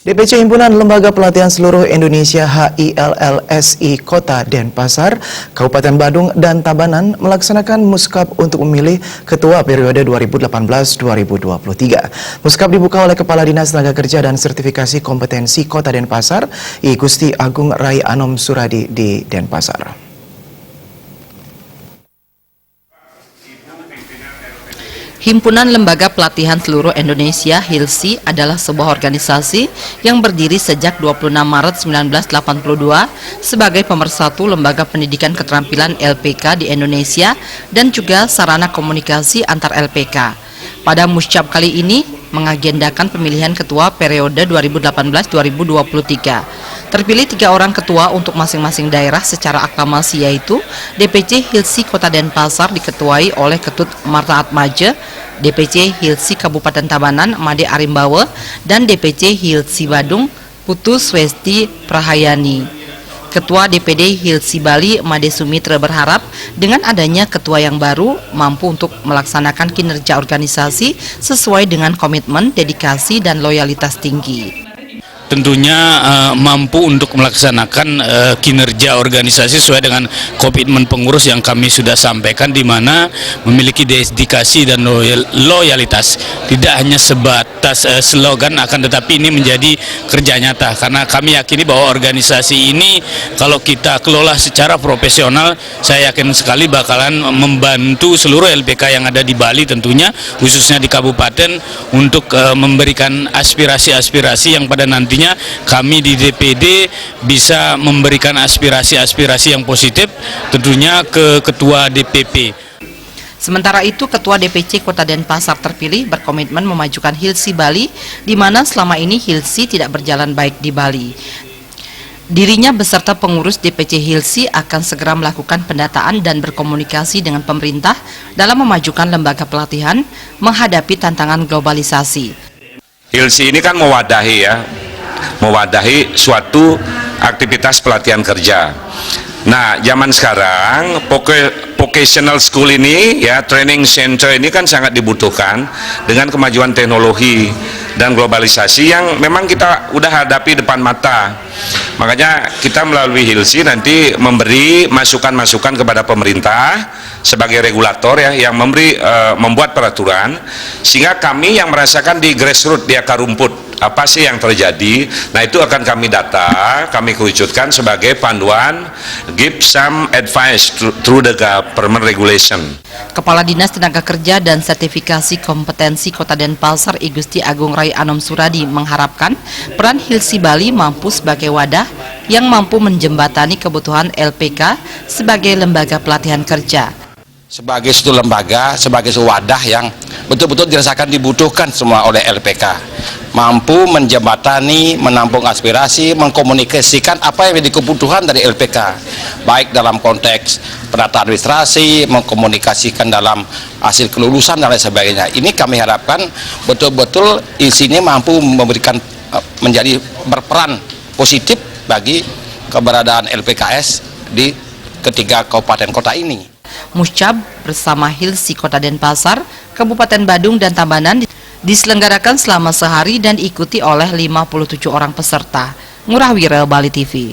DPC Himpunan Lembaga Pelatihan Seluruh Indonesia HILLSI Kota Denpasar, Kabupaten Badung, dan Tabanan melaksanakan muskap untuk memilih ketua periode 2018-2023. Muskap dibuka oleh Kepala Dinas Tenaga Kerja dan Sertifikasi Kompetensi Kota Denpasar, I Gusti Agung Rai Anom Suradi di Denpasar. Himpunan Lembaga Pelatihan Seluruh Indonesia (HILSI) adalah sebuah organisasi yang berdiri sejak 26 Maret 1982 sebagai pemersatu lembaga pendidikan keterampilan LPK di Indonesia dan juga sarana komunikasi antar LPK. Pada musyab kali ini mengagendakan pemilihan ketua periode 2018-2023. Terpilih 3 orang ketua untuk masing-masing daerah secara aklamasi, yaitu DPC HILSI Kota Denpasar diketuai oleh Ketut Marta Atmaja, DPC HILSI Kabupaten Tabanan Made Arimbawe, dan DPC HILSI Badung Putu Swesti Prahayani. Ketua DPD HILSI Bali Made Sumitra berharap dengan adanya ketua yang baru mampu untuk melaksanakan kinerja organisasi sesuai dengan komitmen, dedikasi, dan loyalitas tinggi. Tentunya mampu untuk melaksanakan kinerja organisasi sesuai dengan komitmen pengurus yang kami sudah sampaikan, di mana memiliki dedikasi dan loyalitas, tidak hanya sebatas slogan, akan tetapi ini menjadi kerja nyata, karena kami yakini bahwa organisasi ini kalau kita kelola secara profesional, saya yakin sekali bakalan membantu seluruh LPK yang ada di Bali, tentunya khususnya di kabupaten, untuk memberikan aspirasi-aspirasi yang pada nanti kami di DPD bisa memberikan aspirasi-aspirasi yang positif tentunya ke Ketua DPP. Sementara itu, Ketua DPC Kota Denpasar terpilih berkomitmen memajukan HILSI Bali, di mana selama ini HILSI tidak berjalan baik di Bali. Dirinya beserta pengurus DPC HILSI akan segera melakukan pendataan dan berkomunikasi dengan pemerintah dalam memajukan lembaga pelatihan menghadapi tantangan globalisasi. HILSI ini kan mewadahi suatu aktivitas pelatihan kerja. Nah, zaman sekarang vocational school ini, ya, training center ini kan sangat dibutuhkan dengan kemajuan teknologi dan globalisasi yang memang kita udah hadapi depan mata. Makanya kita melalui HILSI nanti memberi masukan-masukan kepada pemerintah sebagai regulator, ya, yang membuat peraturan, sehingga kami yang merasakan di grassroots, di akar rumput, apa sih yang terjadi. Nah, itu akan kami data, kami kerucutkan sebagai panduan, give some advice through the government regulation. Kepala Dinas Tenaga Kerja dan Sertifikasi Kompetensi Kota Denpasar, I Gusti Agung Rai Anom Suradi mengharapkan peran HILSI Bali mampu sebagai wadah yang mampu menjembatani kebutuhan LPK sebagai lembaga pelatihan kerja. Sebagai suatu lembaga, sebagai suatu wadah yang betul-betul dirasakan dibutuhkan semua oleh LPK, mampu menjembatani, menampung aspirasi, mengkomunikasikan apa yang menjadi kebutuhan dari LPK, baik dalam konteks penataan administrasi, mengkomunikasikan dalam hasil kelulusan dan lain sebagainya. Ini kami harapkan betul-betul isinya mampu memberikan, menjadi berperan positif bagi keberadaan LPKS di ketiga kabupaten kota ini. Musyab bersama HILSI Kota Denpasar, Kabupaten Badung, dan Tabanan diselenggarakan selama sehari dan diikuti oleh 57 orang peserta. Ngurah Wira, Bali TV.